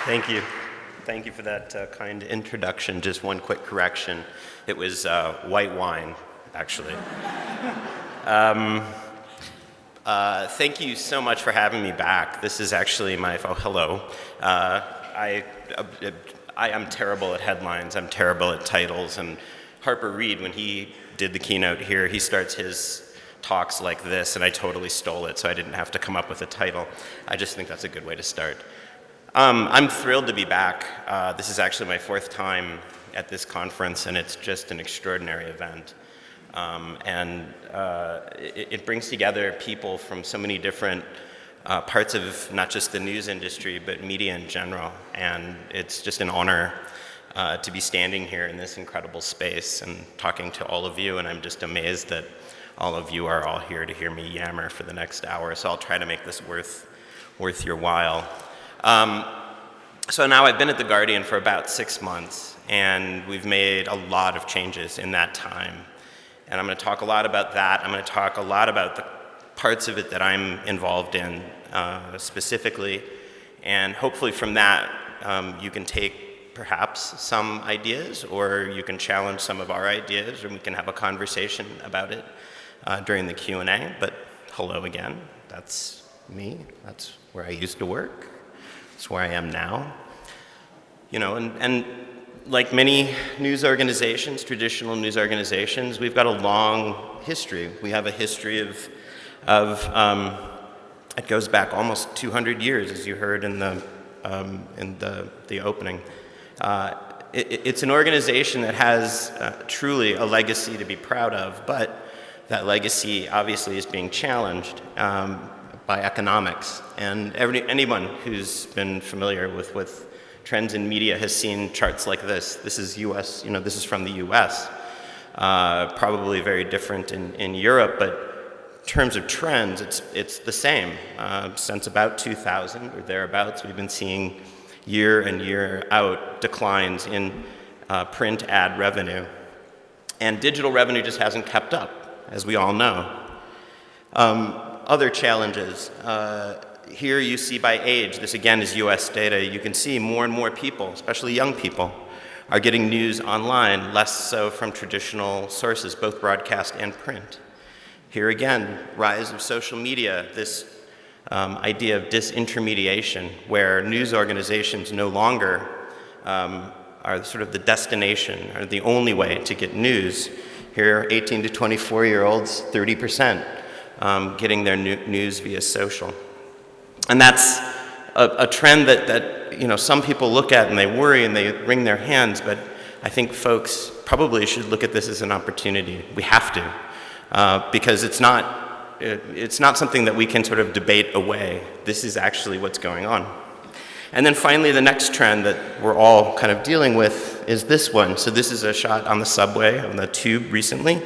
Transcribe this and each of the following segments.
Thank you. Thank you for that kind introduction. Just one quick correction. It was white wine, actually. Thank you so much for having me back. This is actually my, hello. I am terrible at headlines. I'm terrible at titles. And Harper Reed, when he did the keynote here, he starts his talks like this, and I totally stole it, so I didn't have to come up with a title. I just think that's a good way to start. I'm thrilled to be back. This is actually my 4th time at this conference, and it's just an extraordinary event. It brings together people from so many different parts of not just the news industry, but media in general. And it's just an honor to be standing here in this incredible space and talking to all of you, and I'm just amazed that all of you are all here to hear me yammer for the next hour, so I'll try to make this worth your while. So now I've been at The Guardian for about 6 months, and we've made a lot of changes in that time. And I'm going to talk a lot about that. I'm going to talk a lot about the parts of it that I'm involved in specifically, and hopefully from that you can take perhaps some ideas, or you can challenge some of our ideas, or we can have a conversation about it during the Q&A. But hello again, that's me, that's where I used to work. It's where I am now. You know, and like many news organizations, traditional news organizations, we've got a long history. We have a history of it goes back almost 200 years, as you heard in the opening. It's an organization that has truly a legacy to be proud of, but that legacy obviously is being challenged by economics. And anyone who's been familiar with trends in media has seen charts like this. This is US, this is from the US. Probably very different in Europe, but in terms of trends, it's the same. Since about 2000 or thereabouts, we've been seeing year in, year out declines in print ad revenue. And digital revenue just hasn't kept up, as we all know. Other challenges. Here you see by age, this again is US data, you can see more and more people, especially young people, are getting news online, less so from traditional sources, both broadcast and print. Here again, rise of social media, this idea of disintermediation, where news organizations no longer are sort of the destination, or the only way to get news. Here, 18 to 24-year-olds, 30%. Getting their news via social. And that's a trend that some people look at and they worry and they wring their hands, but I think folks probably should look at this as an opportunity. We have to, because it's not something that we can sort of debate away. This is actually what's going on. And then finally, the next trend that we're all kind of dealing with is this one. So this is a shot on the subway, on the tube recently.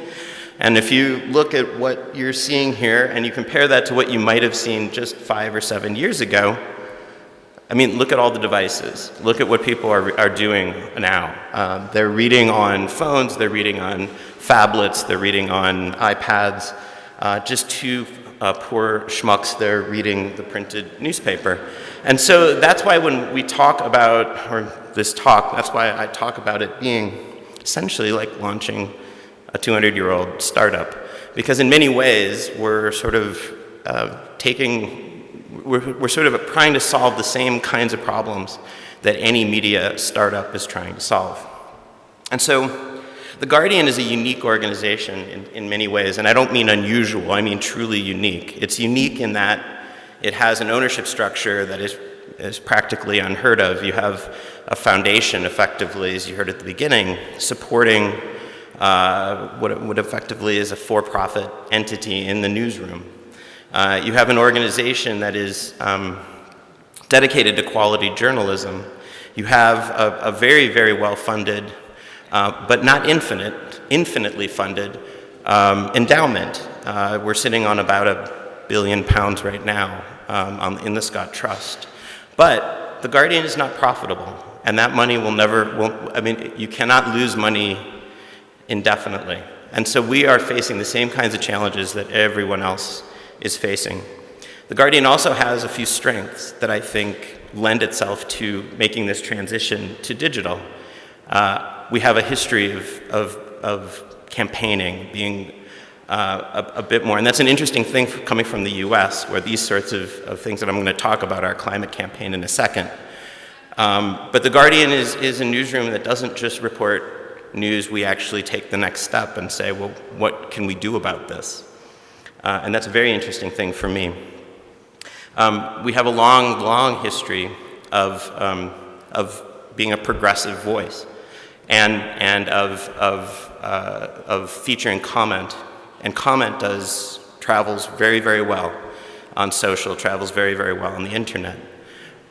And if you look at what you're seeing here and you compare that to what you might have seen just 5 or 7 years ago, I mean, look at all the devices. Look at what people are doing now. They're reading on phones, they're reading on phablets, they're reading on iPads. Just 2 poor schmucks, they're reading the printed newspaper. And so that's why when we talk about, or this talk, that's why I talk about it being essentially like launching a 200-year-old startup, because in many ways we're sort of we're sort of trying to solve the same kinds of problems that any media startup is trying to solve. And so The Guardian is a unique organization in many ways, and I don't mean unusual, I mean truly unique. It's unique in that it has an ownership structure that is practically unheard of. You have a foundation, effectively, as you heard at the beginning, supporting what effectively is a for-profit entity in the newsroom. You have an organization that is dedicated to quality journalism. You have a very, very well-funded, but not infinitely funded endowment. We're sitting on about £1 billion right now in the Scott Trust. But The Guardian is not profitable, and that money you cannot lose money indefinitely. And so we are facing the same kinds of challenges that everyone else is facing. The Guardian also has a few strengths that I think lend itself to making this transition to digital. We have a history of campaigning, being a bit more, and that's an interesting thing coming from the US, where these sorts of things that I'm going to talk about, our climate campaign in a second. But the Guardian is a newsroom that doesn't just report news, we actually take the next step and say, well, what can we do about this? And that's a very interesting thing for me. We have a long history of being a progressive voice and of featuring comment. And comment travels very well on social, travels very well on the internet.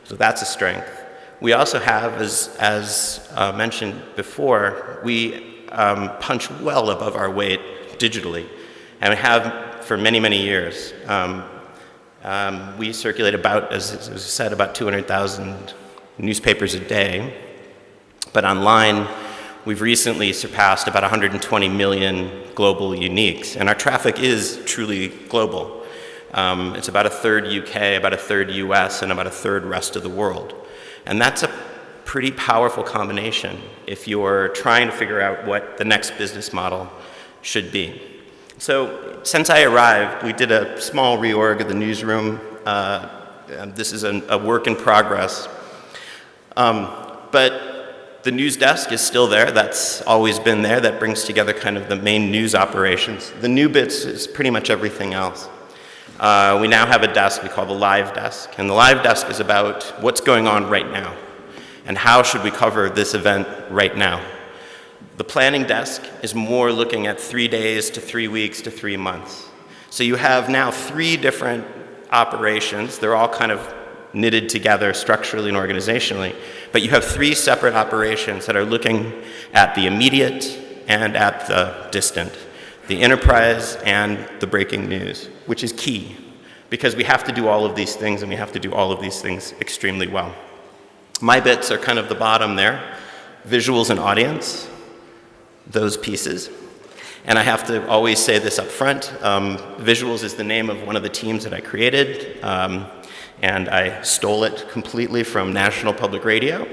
So that's a strength. We also have, as mentioned before, we punch well above our weight digitally, and we have for many years. We circulate about, as was said, about 200,000 newspapers a day, but online we've recently surpassed about 120 million global uniques, and our traffic is truly global. It's about a third UK, about a third US, and about a third rest of the world. And that's a pretty powerful combination if you're trying to figure out what the next business model should be. So since I arrived, we did a small reorg of the newsroom. This is a work in progress. But the news desk is still there. That's always been there. That brings together kind of the main news operations. The new bits is pretty much everything else. We now have a desk we call the live desk. And the live desk is about what's going on right now and how should we cover this event right now. The planning desk is more looking at 3 days to 3 weeks to 3 months. So you have now 3 different operations. They're all kind of knitted together structurally and organizationally. But you have 3 separate operations that are looking at the immediate and at the distant, the enterprise and the breaking news, which is key because we have to do all of these things and we have to do all of these things extremely well. My bits are kind of the bottom there, visuals and audience, those pieces. And I have to always say this up front, visuals is the name of one of the teams that I created, and I stole it completely from National Public Radio.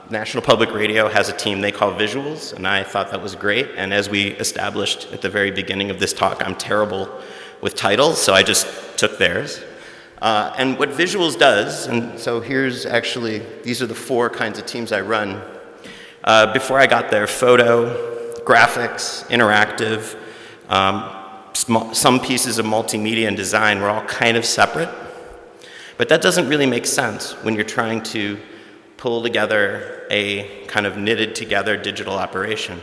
National Public Radio has a team they call Visuals, and I thought that was great. And as we established at the very beginning of this talk, I'm terrible with titles, so I just took theirs. And what Visuals does, and so here's actually, these are the 4 kinds of teams I run. Before I got there, photo, graphics, interactive, some pieces of multimedia and design were all kind of separate. But that doesn't really make sense when you're trying to pull together a kind of knitted together digital operation.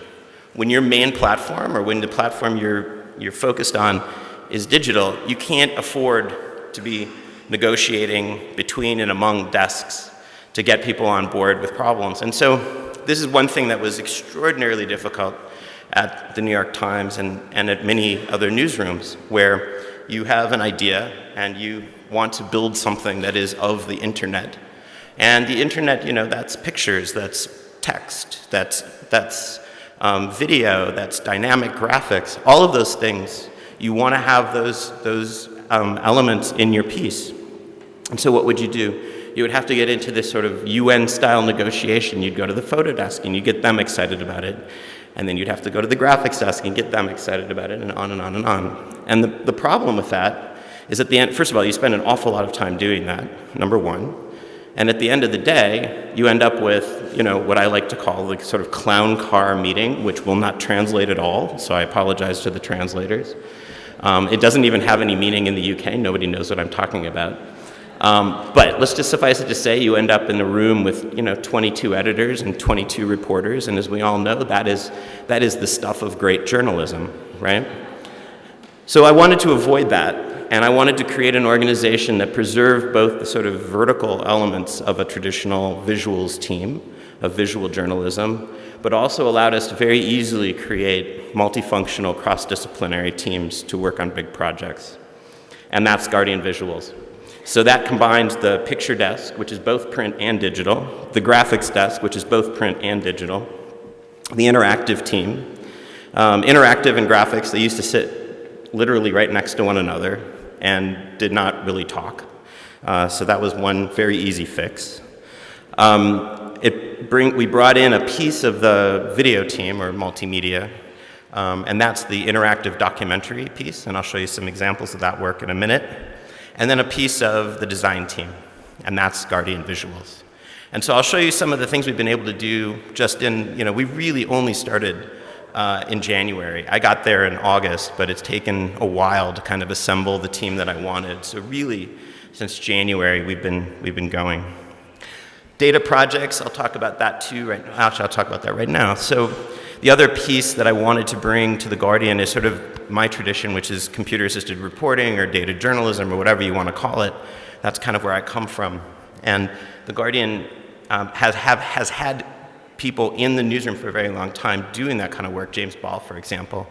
When your main platform or when the platform you're focused on is digital, you can't afford to be negotiating between and among desks to get people on board with problems. And so this is one thing that was extraordinarily difficult at the New York Times and at many other newsrooms, where you have an idea and you want to build something that is of the internet. And the internet, you know, that's pictures, that's text, that's video, that's dynamic graphics, all of those things. You want to have those elements in your piece. And so what would you do? You would have to get into this sort of UN-style negotiation. You'd go to the photo desk and you get them excited about it. And then you'd have to go to the graphics desk and get them excited about it, and on and on and on. And the problem with that is at the end, first of all, you spend an awful lot of time doing that, number one. And at the end of the day, you end up with, you know, what I like to call the sort of clown car meeting, which will not translate at all, so I apologize to the translators. It doesn't even have any meaning in the UK. Nobody knows what I'm talking about. But let's just suffice it to say you end up in a room with, you know, 22 editors and 22 reporters, and as we all know, that is the stuff of great journalism, right? So I wanted to avoid that, and I wanted to create an organization that preserved both the sort of vertical elements of a traditional visuals team, of visual journalism, but also allowed us to very easily create multifunctional, cross-disciplinary teams to work on big projects. And that's Guardian Visuals. So that combines the picture desk, which is both print and digital, the graphics desk, which is both print and digital, the interactive team. Interactive and graphics, they used to sit literally right next to one another. and did not really talk. So that was one very easy fix. We brought in a piece of the video team, or multimedia, and that's the interactive documentary piece, and I'll show you some examples of that work in a minute. And then a piece of the design team, and that's Guardian Visuals. And so I'll show you some of the things we've been able to do just in, we really only started in January. I got there in August, but it's taken a while to kind of assemble the team that I wanted. So really, since January, we've been going. Data projects, I'll talk about that too right now. Actually, I'll talk about that right now. So the other piece that I wanted to bring to the Guardian is sort of my tradition, which is computer-assisted reporting or data journalism or whatever you want to call it. That's kind of where I come from. And the Guardian has had people in the newsroom for a very long time doing that kind of work, James Ball, for example,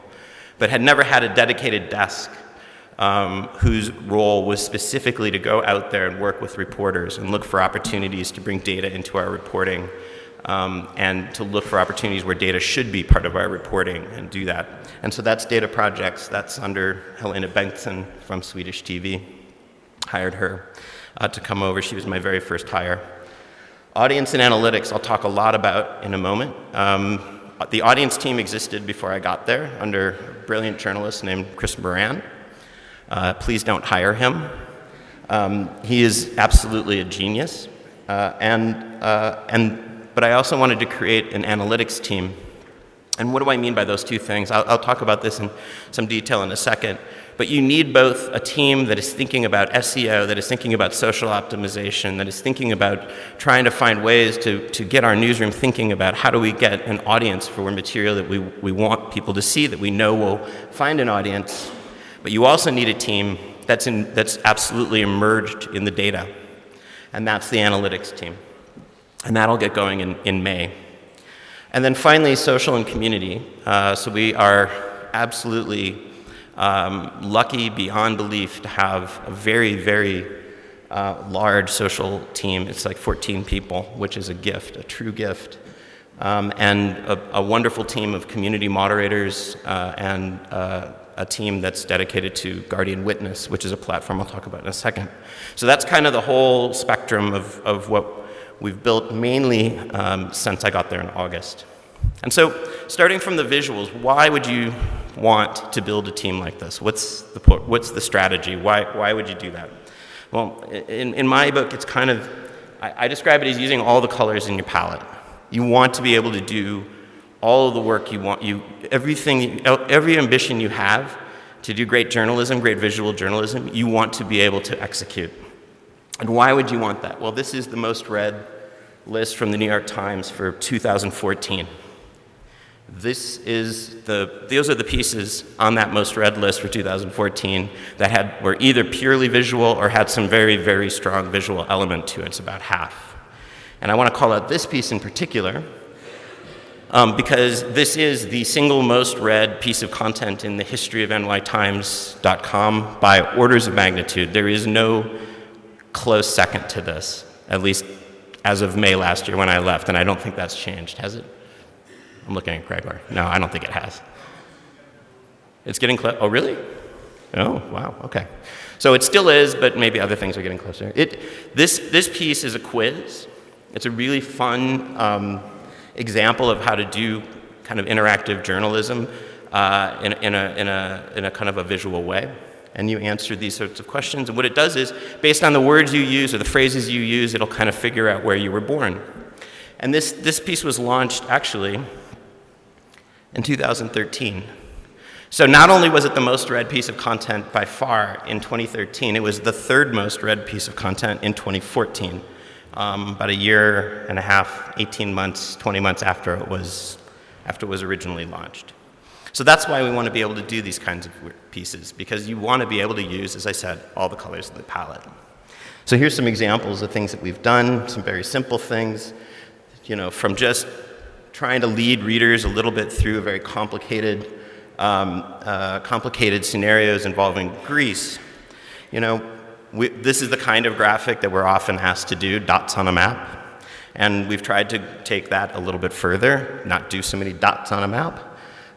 but had never had a dedicated desk whose role was specifically to go out there and work with reporters and look for opportunities to bring data into our reporting and to look for opportunities where data should be part of our reporting and do that. And so that's data projects. That's under Helena Bengtsson from Swedish TV. Hired her to come over. She was my very first hire. Audience and analytics, I'll talk a lot about in a moment. The audience team existed before I got there under a brilliant journalist named Chris Moran. Please don't hire him. He is absolutely a genius. But I also wanted to create an analytics team. And what do I mean by those two things? I'll talk about this in some detail in a second. But you need both a team that is thinking about SEO, that is thinking about social optimization, that is thinking about trying to find ways to get our newsroom thinking about how do we get an audience for material that we want people to see, that we know will find an audience. But you also need a team that's absolutely immersed in the data. And that's the analytics team. And that'll get going in May. And then finally, social and community. So we are absolutely lucky beyond belief to have a very, very large social team. It's like 14 people, which is a gift, a true gift. And a wonderful team of community moderators and a team that's dedicated to Guardian Witness, which is a platform I'll talk about in a second. So that's kind of the whole spectrum of what we've built mainly since I got there in August. And so starting from the visuals, why would you want to build a team like this? What's the strategy? Why would you do that? Well, in my book, it's kind of, I describe it as using all the colors in your palette. You want to be able to do all of the work you want, every ambition you have to do great journalism, great visual journalism, you want to be able to execute. And why would you want that? Well, this is the most read list from the New York Times for 2014. Those are the pieces on that most read list for 2014 that were either purely visual or had some very, very strong visual element to it. It's about half. And I want to call out this piece in particular because this is the single most read piece of content in the history of nytimes.com by orders of magnitude. There is no close second to this, at least as of May last year when I left, and I don't think that's changed, has it? I'm looking at Gregor. No, I don't think it has. It's getting close. Oh, really? Oh, wow, okay. So it still is, but maybe other things are getting closer. This piece is a quiz. It's a really fun example of how to do kind of interactive journalism in a kind of a visual way. And you answer these sorts of questions. And what it does is, based on the words you use or the phrases you use, it'll kind of figure out where you were born. And this piece was launched, actually, in 2013. So not only was it the most read piece of content by far in 2013, it was the third most read piece of content in 2014, about a year and a half, 18 months, 20 months after it was originally launched. So that's why we want to be able to do these kinds of pieces, because you want to be able to use, as I said, all the colors of the palette. So here's some examples of things that we've done, some very simple things, from just trying to lead readers a little bit through a very complicated scenarios involving Greece. This is the kind of graphic that we're often asked to do, dots on a map. And we've tried to take that a little bit further, not do so many dots on a map.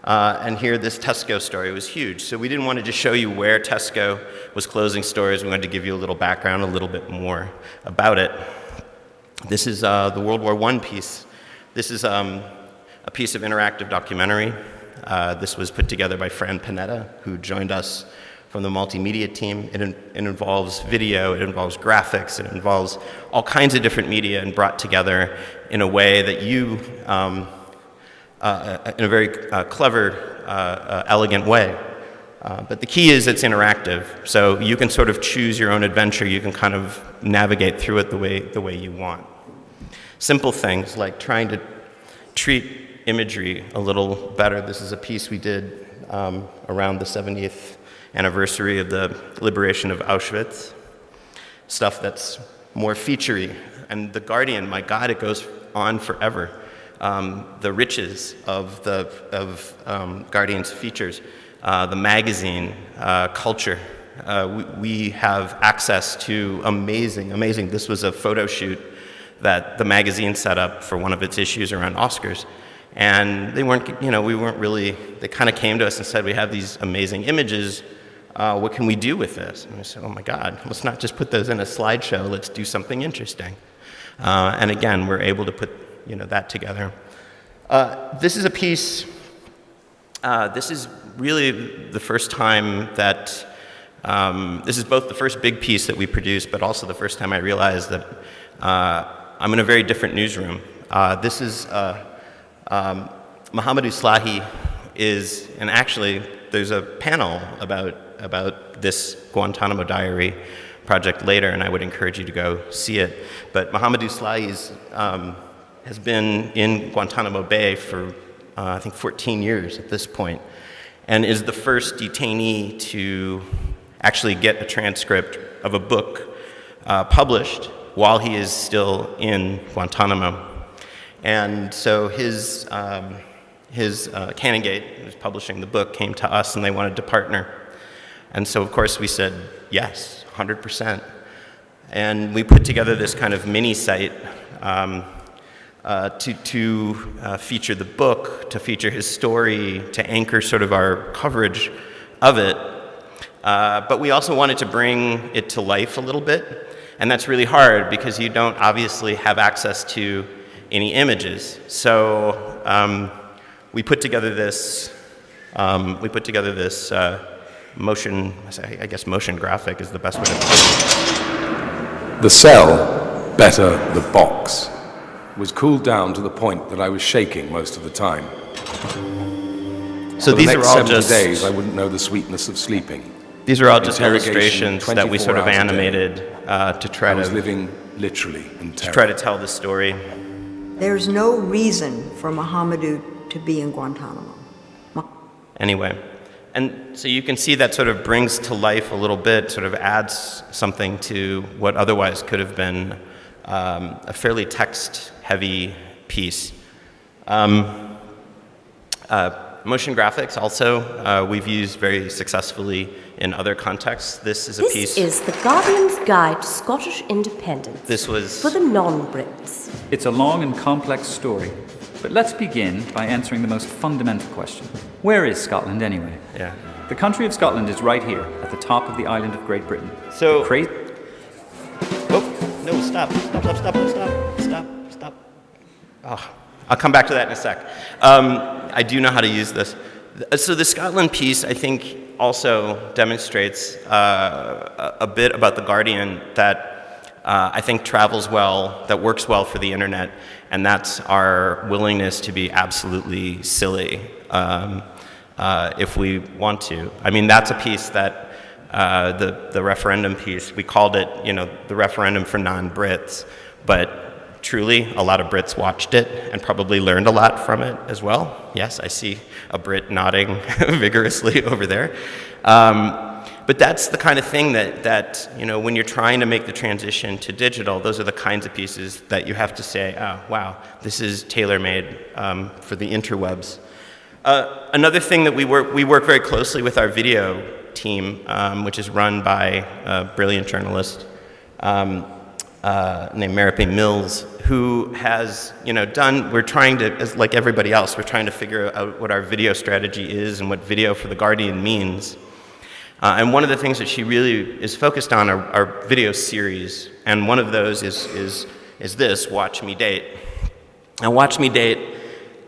And here, this Tesco story was huge. So we didn't want to just show you where Tesco was closing stores. We wanted to give you a little background, a little bit more about it. This is the World War I piece. This is a piece of interactive documentary. This was put together by Fran Panetta, who joined us from the multimedia team. It involves video, it involves graphics, it involves all kinds of different media and brought together in a way that you, in a very clever, elegant way. But the key is it's interactive, so you can sort of choose your own adventure. You can kind of navigate through it the way you want. Simple things like trying to treat imagery a little better. This is a piece we did around the 70th anniversary of the liberation of Auschwitz. Stuff that's more featurey. And The Guardian, my God, it goes on forever. The riches of Guardian's features, the magazine, culture. We have access to amazing. This was a photo shoot that the magazine set up for one of its issues around Oscars. And they weren't, they kind of came to us and said, we have these amazing images. What can we do with this? And we said, oh my God, let's not just put those in a slideshow, let's do something interesting. And again, we're able to put that together. This is a piece, this is really the first time that, this is both the first big piece that we produced, but also the first time I realized that I'm in a very different newsroom. This is, Mohamedou Slahi is, and actually there's a panel about this Guantanamo Diary project later, and I would encourage you to go see it. But Mohamedou Slahi has been in Guantanamo Bay for, I think, 14 years at this point, and is the first detainee to actually get a transcript of a book published while he is still in Guantanamo. And so his Canongate, who's publishing the book, came to us and they wanted to partner. And so, of course, we said, yes, 100%. And we put together this kind of mini site to feature the book, to feature his story, to anchor sort of our coverage of it. But we also wanted to bring it to life a little bit. And that's really hard because you don't obviously have access to any images. So we put together this motion, I guess motion graphic is the best way to put it. The cell, better the box, was cooled down to the point that I was shaking most of the time. So these are all just days I wouldn't know the sweetness of sleeping. These are all just illustrations that we sort of animated to try to living literally in terror. To try to tell the story. There's no reason for Mohamedou to be in Guantanamo. Anyway, and so you can see that sort of brings to life a little bit, sort of adds something to what otherwise could have been a fairly text-heavy piece. Motion graphics also we've used very successfully in other contexts. This is a piece. This is The Guardian's Guide to Scottish Independence. This was for the non-Brits. It's a long and complex story, but let's begin by answering the most fundamental question. Where is Scotland anyway? Yeah. The country of Scotland is right here, at the top of the island of Great Britain. So no, stop. Oh, I'll come back to that in a sec. I do know how to use this. So the Scotland piece, I think, also demonstrates a bit about The Guardian that I think travels well, that works well for the internet, and that's our willingness to be absolutely silly if we want to. I mean, that's a piece that the referendum piece, we called it, the referendum for non-Brits, but truly, a lot of Brits watched it and probably learned a lot from it as well. Yes, I see a Brit nodding vigorously over there. But that's the kind of thing that when you're trying to make the transition to digital, those are the kinds of pieces that you have to say, oh, wow, this is tailor-made for the interwebs. Another thing that we work very closely with our video team, which is run by a brilliant journalist, named Mary Mills, who has, we're trying to, like everybody else, we're trying to figure out what our video strategy is and what video for The Guardian means. And one of the things that she really is focused on are video series, and one of those is this, Watch Me Date. Now, Watch Me Date,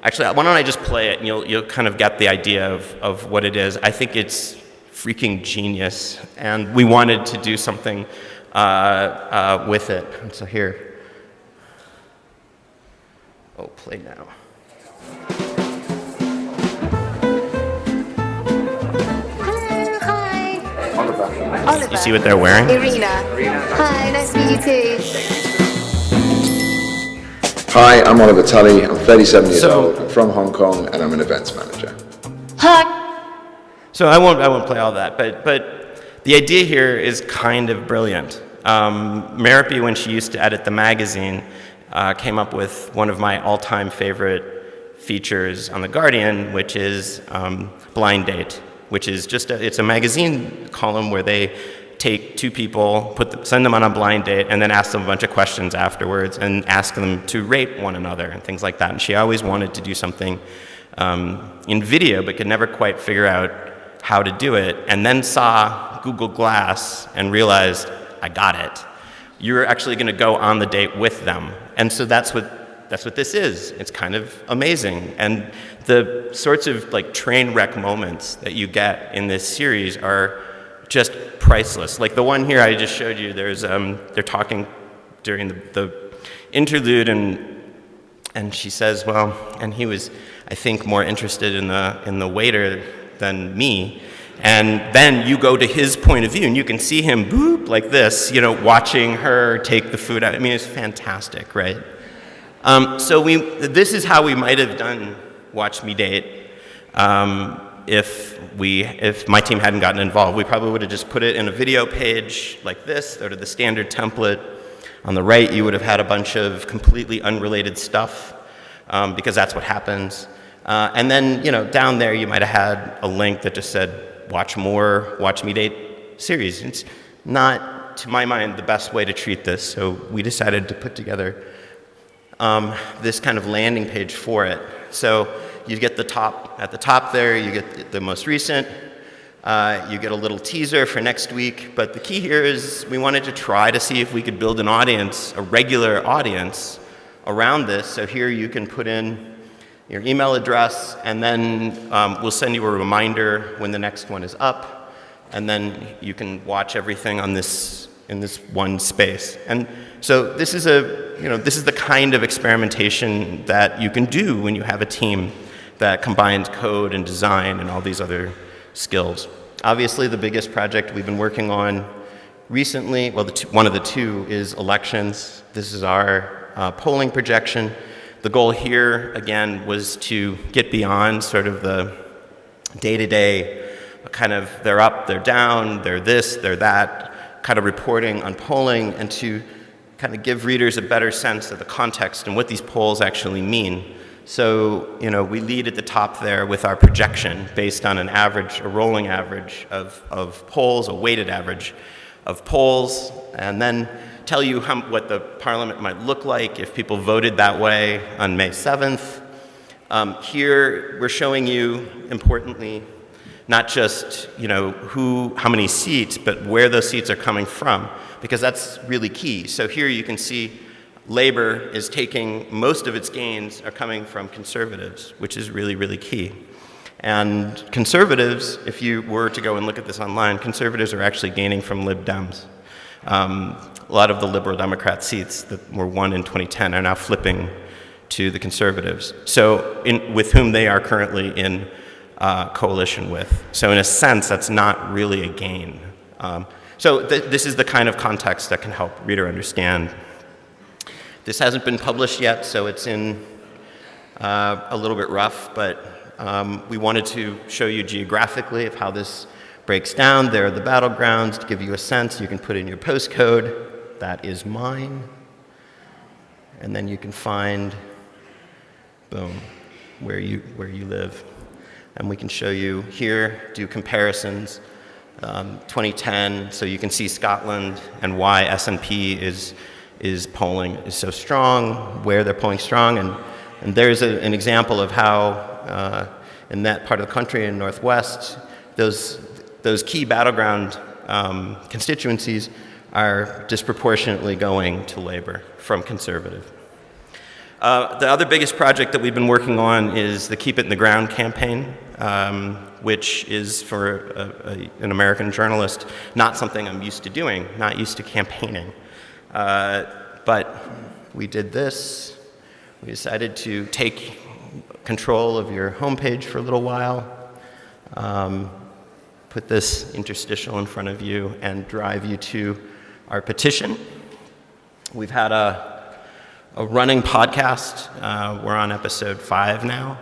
actually, why don't I just play it, and you'll kind of get the idea of what it is. I think it's freaking genius, and we wanted to do something with it. And so here. Oh, play now. Oliver. You see what they're wearing? Irina. Hi, nice to meet you too. Hi, I'm Oliver Tully. I'm 37 years old. I'm from Hong Kong, and I'm an events manager. So I won't play all that, but the idea here is kind of brilliant. Marapi, when she used to edit the magazine, came up with one of my all-time favorite features on The Guardian, which is Blind Date, which is it's a magazine column where they take two people, send them on a blind date, and then ask them a bunch of questions afterwards, and ask them to rate one another and things like that. And she always wanted to do something in video, but could never quite figure out how to do it, and then saw Google Glass and realized, I got it. You're actually going to go on the date with them. And so that's what this is. It's kind of amazing. And the sorts of like train wreck moments that you get in this series are just priceless. Like the one here I just showed you, they're talking during the interlude, and she says, well, and he was, I think, more interested in the waiter than me. And then you go to his point of view, and you can see him, boop, like this, watching her take the food out. I mean, it's fantastic, right? So this is how we might have done Watch Me Date if my team hadn't gotten involved. We probably would have just put it in a video page like this, sort of the standard template. On the right, you would have had a bunch of completely unrelated stuff, because that's what happens. And then, down there, you might have had a link that just said, watch more Watch Me Date series. It's not, to my mind, the best way to treat this, so we decided to put together this kind of landing page for it. So you get at the top there, you get the most recent, you get a little teaser for next week, but the key here is we wanted to try to see if we could build an audience, a regular audience around this. So here you can put in your email address, and then we'll send you a reminder when the next one is up, and then you can watch everything in this one space. And so this is the kind of experimentation that you can do when you have a team that combines code and design and all these other skills. Obviously, the biggest project we've been working on recently, well, one of the two is elections. This is our polling projection. The goal here, again, was to get beyond sort of the day-to-day kind of they're up, they're down, they're this, they're that, kind of reporting on polling, and to kind of give readers a better sense of the context and what these polls actually mean. So, we lead at the top there with our projection based on an average, a rolling average of polls, a weighted average of polls, and then tell you what the parliament might look like if people voted that way on May 7th. Here, we're showing you, importantly, not just how many seats, but where those seats are coming from, because that's really key. So here you can see Labor is taking, most of its gains are coming from conservatives, which is really, really key. And conservatives, if you were to go and look at this online, conservatives are actually gaining from Lib Dems. A lot of the Liberal Democrat seats that were won in 2010 are now flipping to the conservatives, so with whom they are currently in coalition with. So in a sense, that's not really a gain. So this is the kind of context that can help reader understand. This hasn't been published yet, so it's in a little bit rough, but we wanted to show you geographically of how this breaks down. There are the battlegrounds to give you a sense. You can put in your postcode. That is mine. And then you can find, boom, where you live. And we can show you here, do comparisons. 2010, so you can see Scotland and why SNP is polling is so strong, where they're polling strong, and there's an example of how in that part of the country in Northwest, those key battleground constituencies are disproportionately going to Labor from Conservative. The other biggest project that we've been working on is the Keep It in the Ground campaign, which is for an American journalist, not something I'm used to doing, not used to campaigning. But we did this. We decided to take control of your homepage for a little while, put this interstitial in front of you, and drive you to our petition. We've had a running podcast. We're on episode 5 now,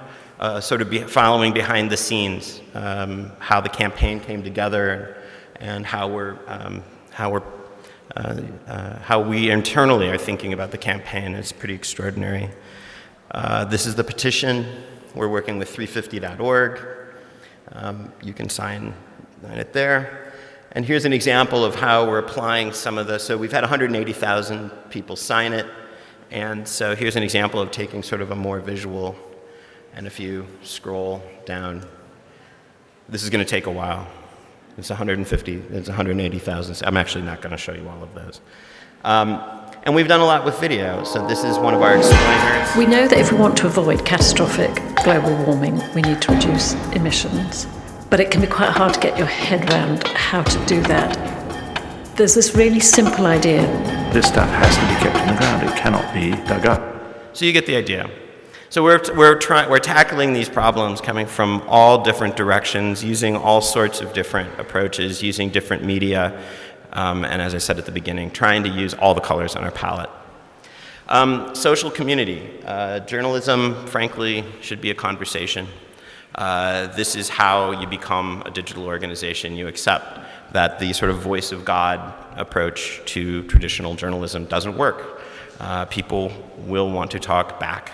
sort of following behind the scenes, how the campaign came together and how we internally are thinking about the campaign. It's pretty extraordinary. This is the petition. We're working with 350.org. You can sign it there. And here's an example of how we're applying some of the, so we've had 180,000 people sign it. And so here's an example of taking sort of a more visual, and if you scroll down, this is going to take a while. It's 180,000. So I'm actually not going to show you all of those. And we've done a lot with video. So this is one of our explainers. We know that if we want to avoid catastrophic global warming, we need to reduce emissions. But it can be quite hard to get your head around how to do that. There's this really simple idea. This stuff has to be kept in the ground. It cannot be dug up. So you get the idea. So we're tackling these problems coming from all different directions, using all sorts of different approaches, using different media, and as I said at the beginning, trying to use all the colors on our palette. Social community. Journalism, frankly, should be a conversation. This is how you become a digital organization. You accept that the sort of voice of God approach to traditional journalism doesn't work. People will want to talk back.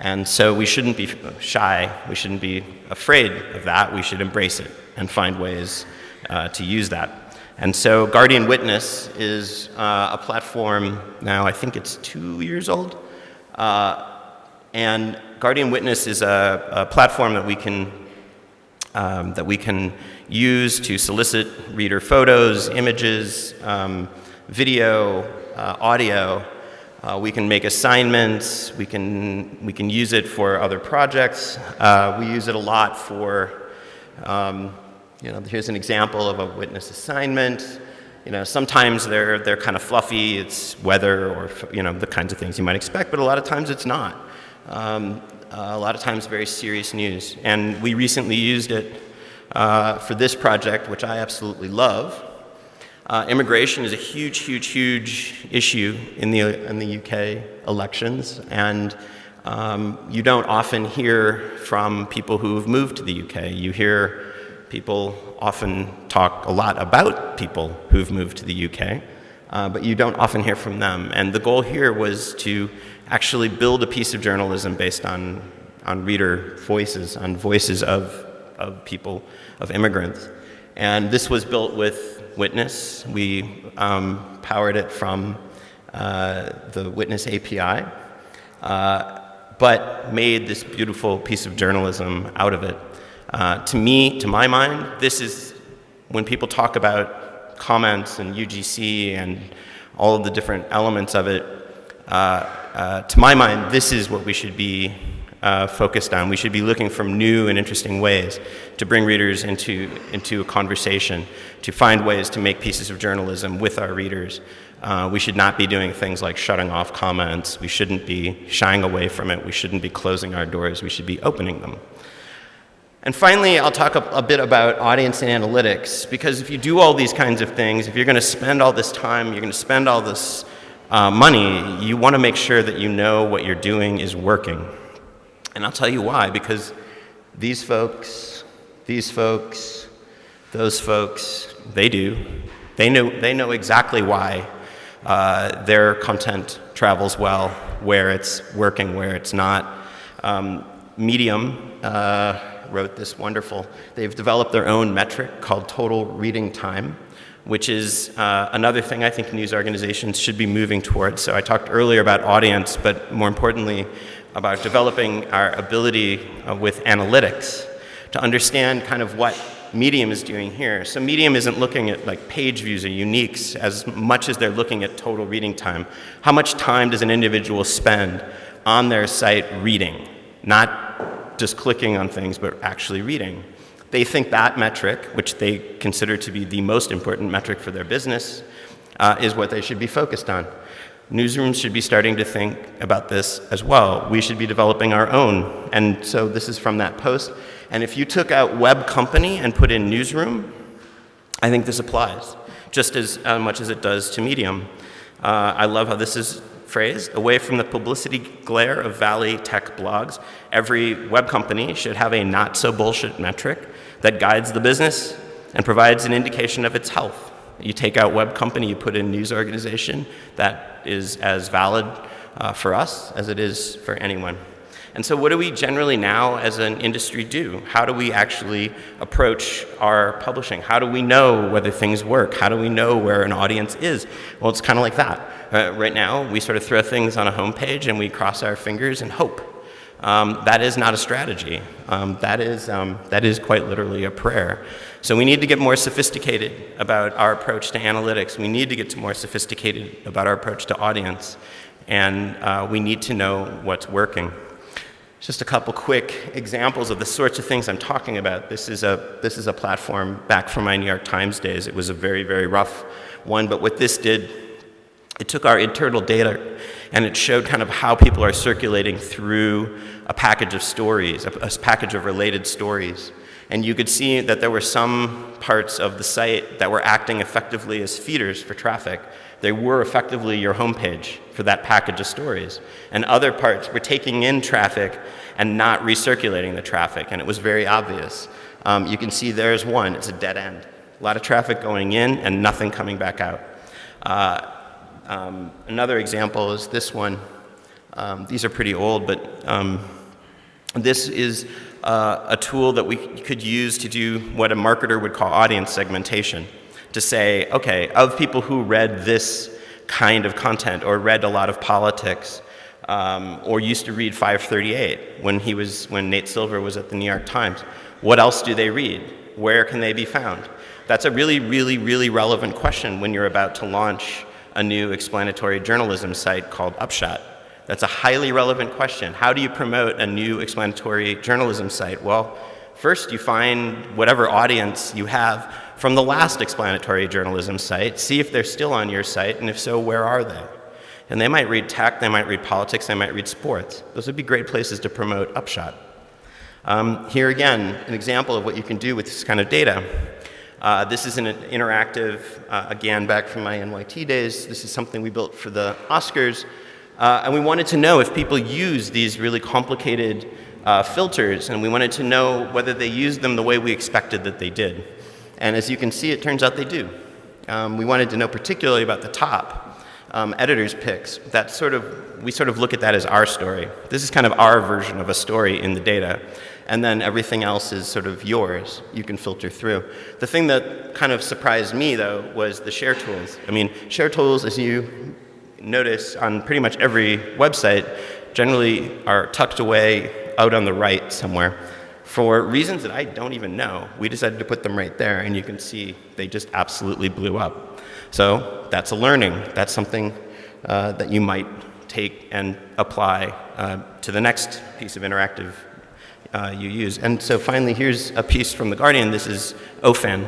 And so we shouldn't be shy. We shouldn't be afraid of that. We should embrace it and find ways to use that. And so Guardian Witness is a platform now, I think it's 2 years old. And Guardian Witness is a platform that we can use to solicit reader photos, images, video, audio. We can make assignments. We can use it for other projects. We use it a lot for, here's an example of a witness assignment. Sometimes they're kind of fluffy. It's weather or the kinds of things you might expect, but a lot of times it's not. A lot of times very serious news. And we recently used it for this project, which I absolutely love. Immigration is a huge, huge, huge issue in the UK elections, and you don't often hear from people who've moved to the UK. You hear people often talk a lot about people who've moved to the UK, but you don't often hear from them. And the goal here was to actually build a piece of journalism based on reader voices, on voices of people, of immigrants. And this was built with Witness. We powered it from the Witness API, but made this beautiful piece of journalism out of it. To my mind, this is when people talk about comments and UGC and all of the different elements of it, to my mind, this is what we should be focused on. We should be looking for new and interesting ways to bring readers into a conversation, to find ways to make pieces of journalism with our readers. We should not be doing things like shutting off comments. We shouldn't be shying away from it. We shouldn't be closing our doors. We should be opening them. And finally, I'll talk a bit about audience and analytics, because if you do all these kinds of things, if you're going to spend all this time, you're going to spend all this money, you want to make sure that you know what you're doing is working. And I'll tell you why, because these folks, those folks, they do. They know exactly why their content travels well, where it's working, where it's not. Medium wrote this wonderful, they've developed their own metric called total reading time, which is another thing I think news organizations should be moving towards. So I talked earlier about audience, but more importantly, about developing our ability with analytics to understand kind of what Medium is doing here. So Medium isn't looking at like page views or uniques as much as they're looking at total reading time. How much time does an individual spend on their site reading? Not just clicking on things, but actually reading. They think that metric, which they consider to be the most important metric for their business, is what they should be focused on. Newsrooms should be starting to think about this as well. We should be developing our own. And so this is from that post. And if you took out web company and put in newsroom, I think this applies, just as much as it does to Medium. I love how this is phrased. Away from the publicity glare of Valley Tech blogs, every web company should have a not-so-bullshit metric that guides the business and provides an indication of its health. You take out web company, you put in news organization, that is as valid for us as it is for anyone. And so what do we generally now as an industry do? How do we actually approach our publishing? How do we know whether things work? How do we know where an audience is? Well, it's kind of like that. Right now, we sort of throw things on a homepage and we cross our fingers and hope. That is not a strategy. That is quite literally a prayer. So we need to get more sophisticated about our approach to analytics. We need to get more sophisticated about our approach to audience. And we need to know what's working. Just a couple quick examples of the sorts of things I'm talking about. This is a platform back from my New York Times days. It was a very, very rough one, but what this did, it took our internal data and it showed kind of how people are circulating through a package of stories, a package of related stories. And you could see that there were some parts of the site that were acting effectively as feeders for traffic. They were effectively your homepage for that package of stories. And other parts were taking in traffic and not recirculating the traffic, and it was very obvious. You can see there's one, it's a dead end. A lot of traffic going in and nothing coming back out. Another example is this one. These are pretty old, but this is a tool that we could use to do what a marketer would call audience segmentation. To say, okay, of people who read this kind of content or read a lot of politics or used to read 538 when Nate Silver was at the New York Times, what else do they read? Where can they be found? That's a really, really, really relevant question when you're about to launch a new explanatory journalism site called Upshot. That's a highly relevant question. How do you promote a new explanatory journalism site? Well, first you find whatever audience you have from the last explanatory journalism site, see if they're still on your site, and if so, where are they? And they might read tech, they might read politics, they might read sports. Those would be great places to promote Upshot. Here again, an example of what you can do with this kind of data. This is an interactive, again, back from my NYT days. This is something we built for the Oscars. And we wanted to know if people use these really complicated filters, and we wanted to know whether they used them the way we expected that they did. And as you can see, it turns out they do. We wanted to know particularly about the top, editor's picks. We sort of look at that as our story. This is kind of our version of a story in the data. And then everything else is sort of yours. You can filter through. The thing that kind of surprised me, though, was the share tools. I mean, share tools, as you notice on pretty much every website, generally are tucked away out on the right somewhere. For reasons that I don't even know, we decided to put them right there, and you can see they just absolutely blew up. So that's a learning. That's something that you might take and apply to the next piece of interactive you use. And so finally, here's a piece from The Guardian. This is OFAN.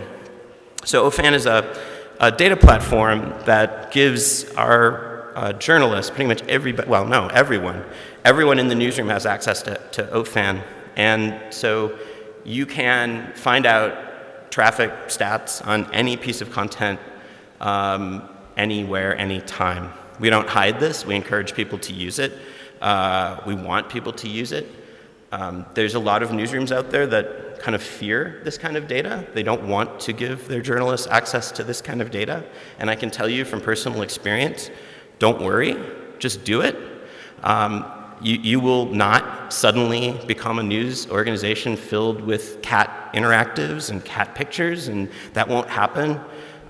So OFAN is a data platform that gives our journalists, pretty much everyone in the newsroom has access to OFAN. And so you can find out traffic stats on any piece of content, anywhere, anytime. We don't hide this. We encourage people to use it. We want people to use it. There's a lot of newsrooms out there that kind of fear this kind of data. They don't want to give their journalists access to this kind of data. And I can tell you from personal experience, don't worry, just do it. You will not suddenly become a news organization filled with cat interactives and cat pictures, and that won't happen.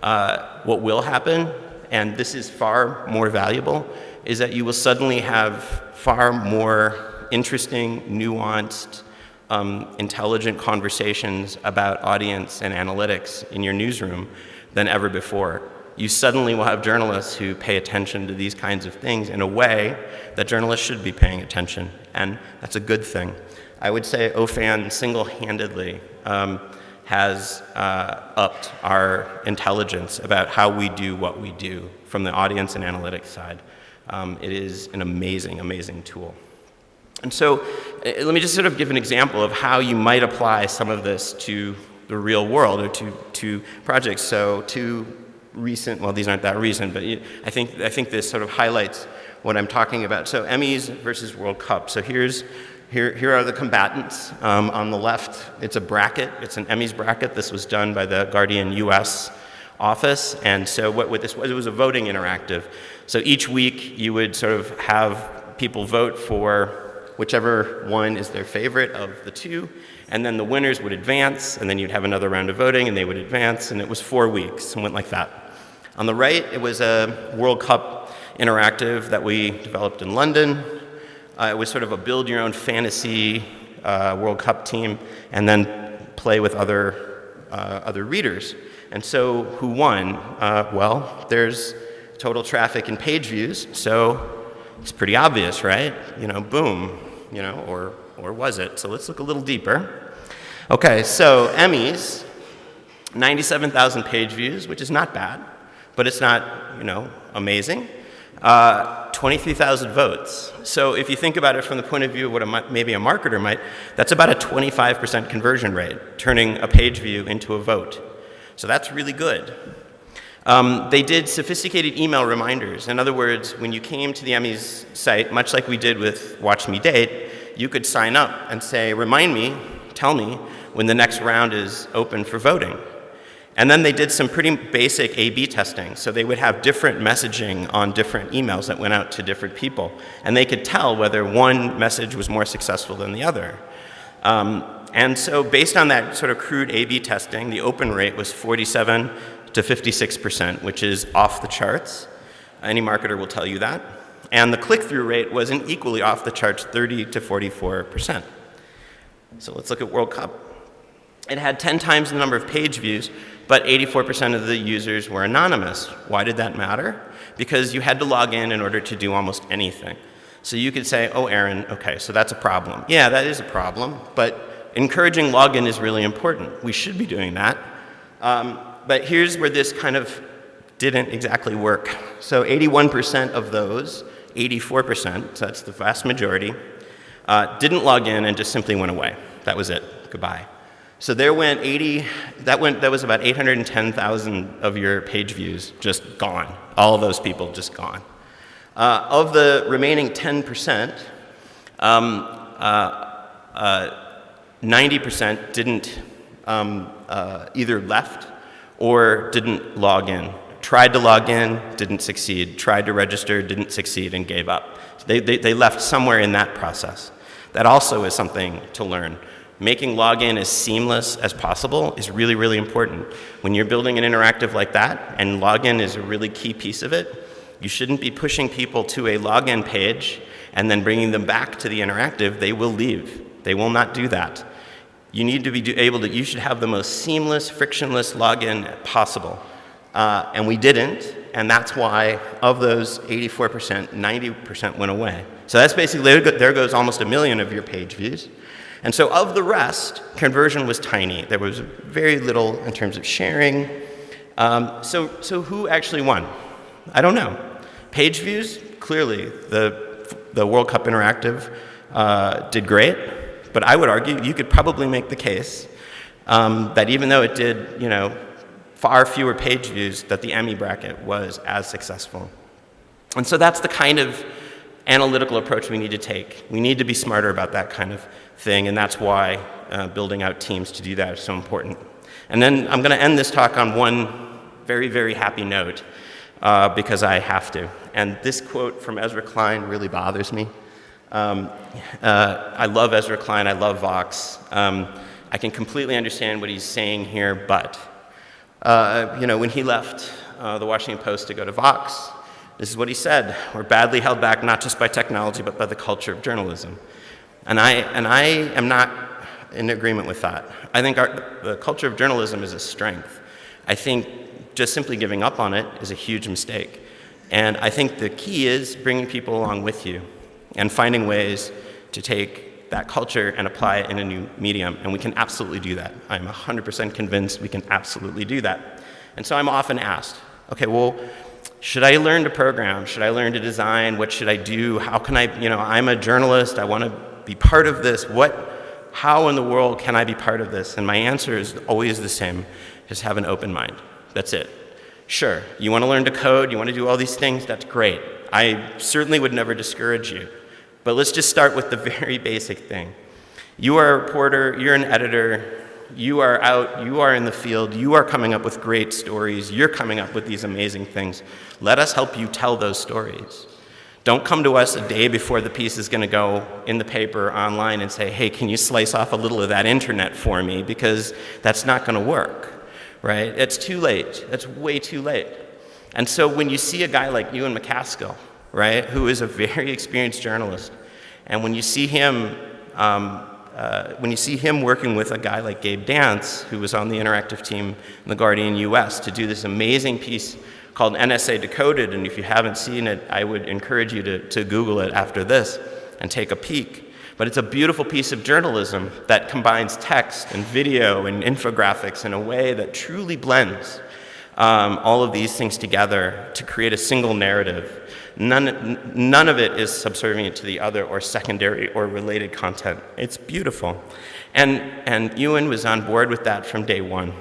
what will happen, and this is far more valuable, is that you will suddenly have far more interesting, nuanced, intelligent conversations about audience and analytics in your newsroom than ever before. You suddenly will have journalists who pay attention to these kinds of things in a way that journalists should be paying attention, and that's a good thing. I would say OFAN single-handedly has upped our intelligence about how we do what we do from the audience and analytics side. It is an amazing, amazing tool. And so let me just sort of give an example of how you might apply some of this to the real world or to projects. So two recent, well, these aren't that recent, but I think this sort of highlights what I'm talking about. So Emmys versus World Cup. So here are the combatants. On the left, it's a bracket. It's an Emmys bracket. This was done by the Guardian US office. And so what this was, it was a voting interactive. So each week you would sort of have people vote for whichever one is their favorite of the two, and then the winners would advance, and then you'd have another round of voting, and they would advance, and it was 4 weeks, and went like that. On the right, it was a World Cup interactive that we developed in London. It was sort of a build-your-own fantasy World Cup team, and then play with other readers. And so who won? Well, there's total traffic and page views, so it's pretty obvious, right? Boom, or was it? So let's look a little deeper. Okay, so Emmys, 97,000 page views, which is not bad, but it's not, amazing. 23,000 votes. So if you think about it from the point of view of what maybe a marketer might, that's about a 25% conversion rate, turning a page view into a vote. So that's really good. They did sophisticated email reminders. In other words, when you came to the Emmys site, much like we did with Watch Me Date, you could sign up and say, remind me, tell me when the next round is open for voting. And then they did some pretty basic A/B testing. So they would have different messaging on different emails that went out to different people. And they could tell whether one message was more successful than the other. And so based on that sort of crude A/B testing, the open rate was 47 to 56%, which is off the charts. Any marketer will tell you that. And the click-through rate was an equally off the charts, 30 to 44%. So let's look at World Cup. It had 10 times the number of page views, but 84% of the users were anonymous. Why did that matter? Because you had to log in order to do almost anything. So you could say, oh, Aaron, okay, so that's a problem. Yeah, that is a problem, but encouraging login is really important. We should be doing that. But here's where this kind of didn't exactly work. So 81% of those, 84%, so that's the vast majority, didn't log in and just simply went away. That was it. Goodbye. So there went that was about 810,000 of your page views just gone. All of those people just gone. Of the remaining 10%, 90% didn't either left or didn't log in. Tried to log in, didn't succeed. Tried to register, didn't succeed, and gave up. They left somewhere in that process. That also is something to learn. Making login as seamless as possible is really, really important. When you're building an interactive like that, and login is a really key piece of it, you shouldn't be pushing people to a login page and then bringing them back to the interactive. They will leave. They will not do that. You need to be able to, you should have the most seamless, frictionless login possible. And we didn't, and that's why of those 84%, 90% went away. So that's basically, there goes almost 1 million of your page views. And so of the rest, conversion was tiny. There was very little in terms of sharing. So who actually won? I don't know. Page views, clearly the World Cup Interactive did great, but I would argue you could probably make the case that even though it did, far fewer page views, that the Emmy bracket was as successful. And so that's the kind of analytical approach we need to take. We need to be smarter about that kind of thing, and that's why building out teams to do that is so important. And then I'm going to end this talk on one very, very happy note, because I have to. And this quote from Ezra Klein really bothers me. I love Ezra Klein, I love Vox. I can completely understand what he's saying here, but When he left the Washington Post to go to Vox, this is what he said: "We're badly held back not just by technology, but by the culture of journalism." And I am not in agreement with that. I think the culture of journalism is a strength. I think just simply giving up on it is a huge mistake. And I think the key is bringing people along with you and finding ways to take that culture and apply it in a new medium. And we can absolutely do that. I'm 100% convinced we can absolutely do that. And so I'm often asked, okay, well, should I learn to program? Should I learn to design? What should I do? How can I, I'm a journalist. I want to be part of this. How in the world can I be part of this? And my answer is always the same: just have an open mind. That's it. Sure, you want to learn to code, you want to do all these things, that's great. I certainly would never discourage you. But let's just start with the very basic thing. You are a reporter, you're an editor, you are out, you are in the field, you are coming up with great stories, you're coming up with these amazing things. Let us help you tell those stories. Don't come to us a day before the piece is going to go in the paper online and say, hey, can you slice off a little of that internet for me? Because that's not going to work. Right? It's too late. It's way too late. And so when you see a guy like Ewan MacAskill, right, who is a very experienced journalist, and when you see him working with a guy like Gabe Dance, who was on the interactive team in The Guardian US to do this amazing piece called NSA Decoded, and if you haven't seen it, I would encourage you to Google it after this and take a peek. But it's a beautiful piece of journalism that combines text and video and infographics in a way that truly blends all of these things together to create a single narrative. None of it is subservient to the other or secondary or related content. It's beautiful. And Ewan was on board with that from day one.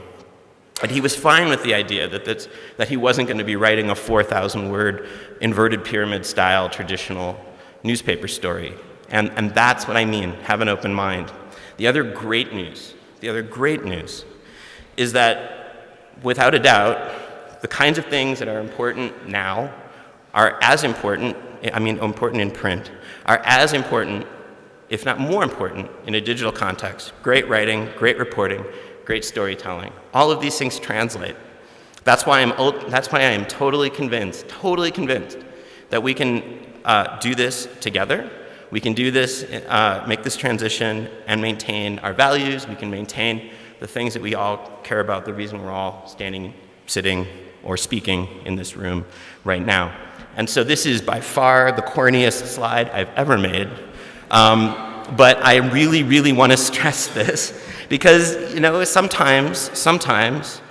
And he was fine with the idea that he wasn't going to be writing a 4,000-word inverted pyramid style traditional newspaper story. And that's what I mean, have an open mind. The other great news is that, without a doubt, the kinds of things that are important now are as important, important in print, are as important, if not more important, in a digital context. Great writing, great reporting, great storytelling. All of these things translate. That's why I am totally convinced that we can do this together. We can do this, make this transition, and maintain our values. We can maintain the things that we all care about, the reason we're all standing, sitting, or speaking in this room right now. And so this is by far the corniest slide I've ever made. But I really, really want to stress this because, sometimes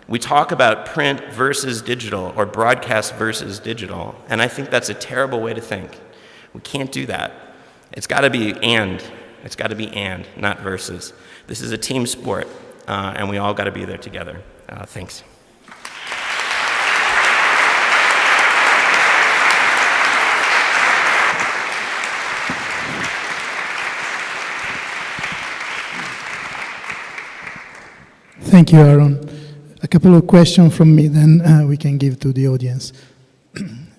we talk about print versus digital or broadcast versus digital, and I think that's a terrible way to think. We can't do that. It's got to be and. It's got to be and, not versus. This is a team sport, and we all got to be there together. Thanks. Thank you, Aaron. A couple of questions from me, then we can give to the audience.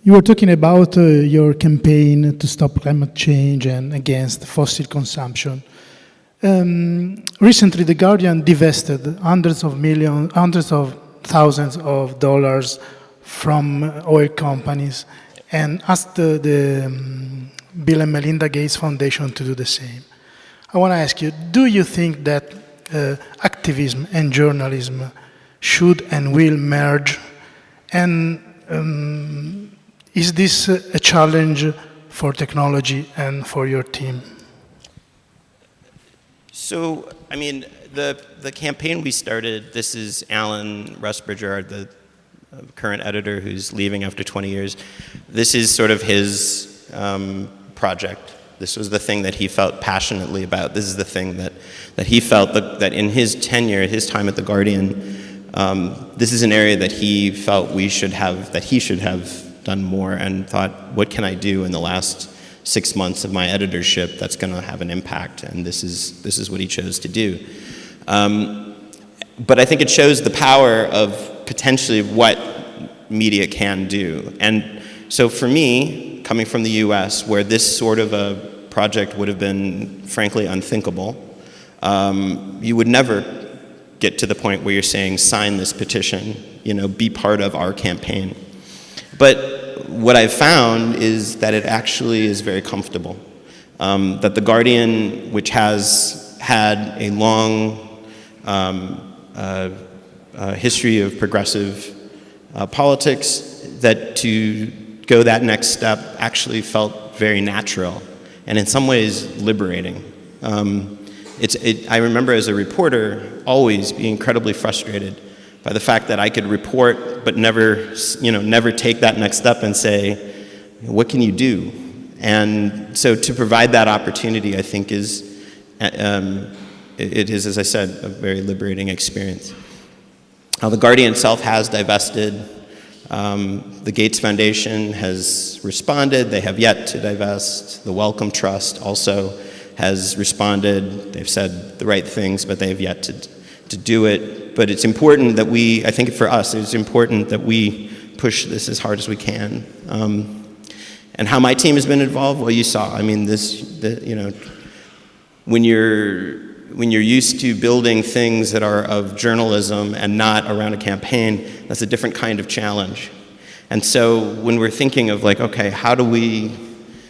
You were talking about your campaign to stop climate change and against fossil consumption. Recently, The Guardian divested hundreds of thousands of dollars from oil companies and asked the Bill and Melinda Gates Foundation to do the same. I want to ask you, do you think that activism and journalism should and will merge? And is this a challenge for technology and for your team? So, the campaign we started, this is Alan Rusbridger, the current editor who's leaving after 20 years. This is sort of his project. This was the thing that he felt passionately about. This is the thing that he felt that in his tenure, his time at The Guardian, this is an area that he felt he should have done more, and thought, what can I do in the last 6 months of my editorship that's going to have an impact? And this is what he chose to do. But I think it shows the power of potentially what media can do. And so for me, coming from the US, where this sort of a project would have been frankly unthinkable, you would never get to the point where you're saying, sign this petition, be part of our campaign. But what I've found is that it actually is very comfortable. That The Guardian, which has had a long history of progressive politics, that to go that next step actually felt very natural and in some ways liberating. I remember as a reporter always being incredibly frustrated by the fact that I could report but never take that next step and say, what can you do? And so to provide that opportunity, I think it is, as I said, a very liberating experience. The Guardian itself has divested. The Gates Foundation has responded. They have yet to divest. The Wellcome Trust also has responded. They've said the right things, but they have yet to do it. But it's important that I think for us, it's important that we push this as hard as we can. And how my team has been involved, well, you saw. I mean, when you're used to building things that are of journalism and not around a campaign, that's a different kind of challenge. And so when we're thinking of okay, how do we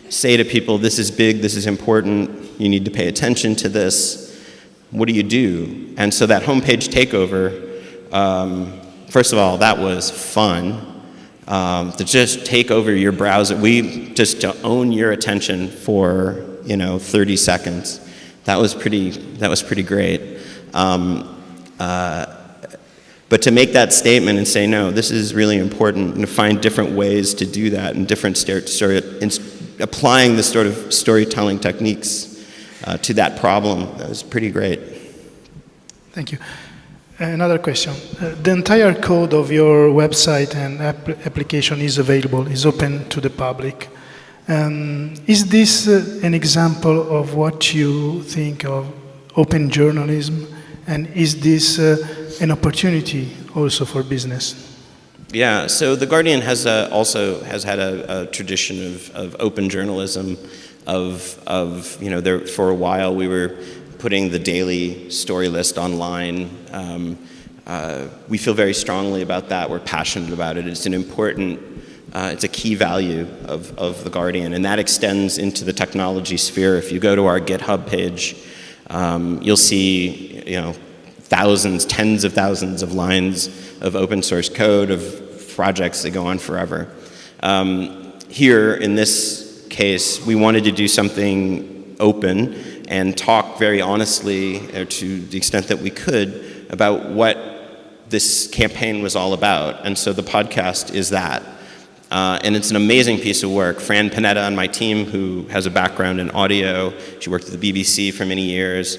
say to people, this is big, this is important, you need to pay attention to this, what do you do? And so that homepage takeover, first of all, that was fun. To just take over your browser, to own your attention for 30 seconds. That was pretty great. But to make that statement and say, no, this is really important, and to find different ways to do that and different applying the sort of storytelling techniques to that problem, that was pretty great. Thank you. Another question. The entire code of your website and application is available, is open to the public. Is this an example of what you think of open journalism? And is this an opportunity also for business? Yeah, so The Guardian also has had a tradition of open journalism, for a while we were putting the daily story list online. We feel very strongly about that. We're passionate about it. It's an important, it's a key value of The Guardian, and that extends into the technology sphere. If you go to our GitHub page, you'll see, thousands, tens of thousands of lines of open source code of projects that go on forever. Here, in this case, we wanted to do something open and talk very honestly, to the extent that we could, about what this campaign was all about. And so the podcast is that. And it's an amazing piece of work. Fran Panetta on my team, who has a background in audio, she worked at the BBC for many years,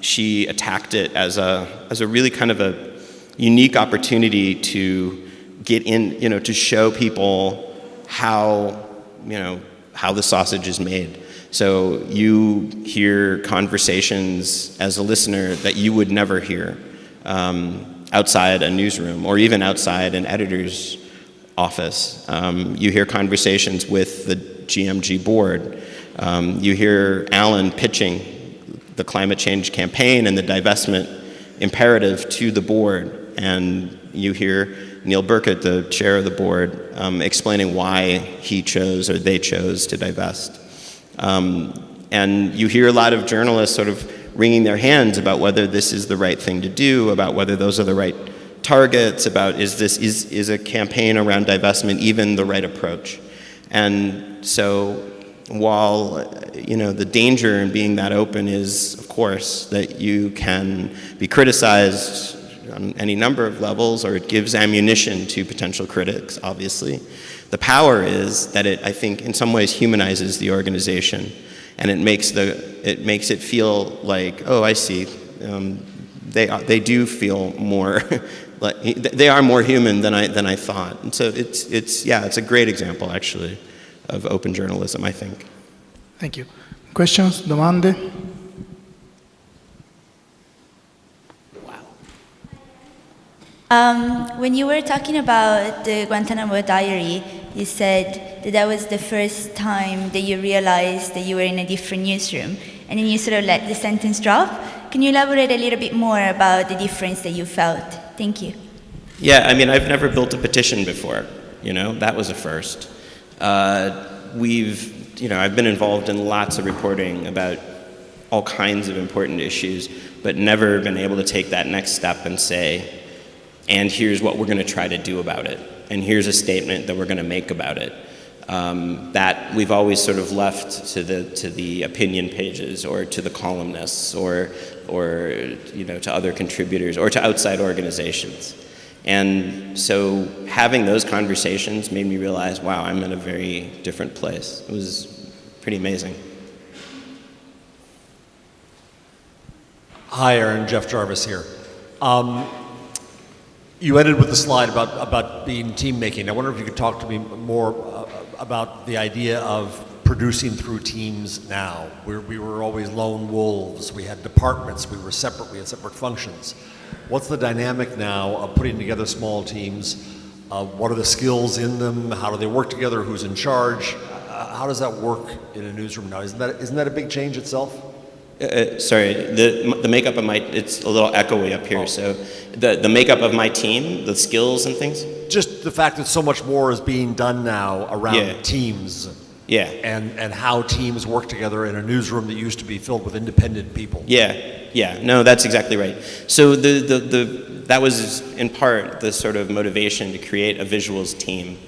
she attacked it as a really kind of a unique opportunity to get in, to show people how the sausage is made. So you hear conversations as a listener that you would never hear outside a newsroom or even outside an editor's office. You hear conversations with the GMG board. You hear Alan pitching the climate change campaign and the divestment imperative to the board. And you hear Neil Burkett, the chair of the board, explaining why he chose or they chose to divest. And you hear a lot of journalists sort of wringing their hands about whether this is the right thing to do, about whether those are the right targets, about is a campaign around divestment even the right approach. And so while the danger in being that open is, of course, that you can be criticized on any number of levels, or it gives ammunition to potential critics, obviously. The power is that it, I think, in some ways humanizes the organization, and it makes it feel like, oh, I see, they do feel more like they are more human than I thought. And so it's a great example actually of open journalism, I think. Thank you. Questions? Domande? When you were talking about the Guantanamo Diary, you said that was the first time that you realized that you were in a different newsroom, and then you sort of let the sentence drop. Can you elaborate a little bit more about the difference that you felt? Thank you. Yeah, I mean, I've never built a petition before. That was a first. I've been involved in lots of reporting about all kinds of important issues, but never been able to take that next step and say, and here's what we're going to try to do about it, and here's a statement that we're going to make about it. That we've always sort of left to the opinion pages or to the columnists or to other contributors or to outside organizations. And so having those conversations made me realize, wow, I'm in a very different place. It was pretty amazing. Hi, Aaron. Jeff Jarvis here. You ended with the slide about being team making. I wonder if you could talk to me more about the idea of producing through teams now. We were always lone wolves. We had departments. We were separate. We had separate functions. What's the dynamic now of putting together small teams? What are the skills in them? How do they work together? Who's in charge? How does that work in a newsroom now? Isn't that a big change itself? Sorry, the makeup of it's a little echoey up here. Oh. So the makeup of my team, the skills and things? Just the fact that so much more is being done now around teams. Yeah. And how teams work together in a newsroom that used to be filled with independent people. Yeah. No, that's exactly right. So that was in part the sort of motivation to create a visuals team.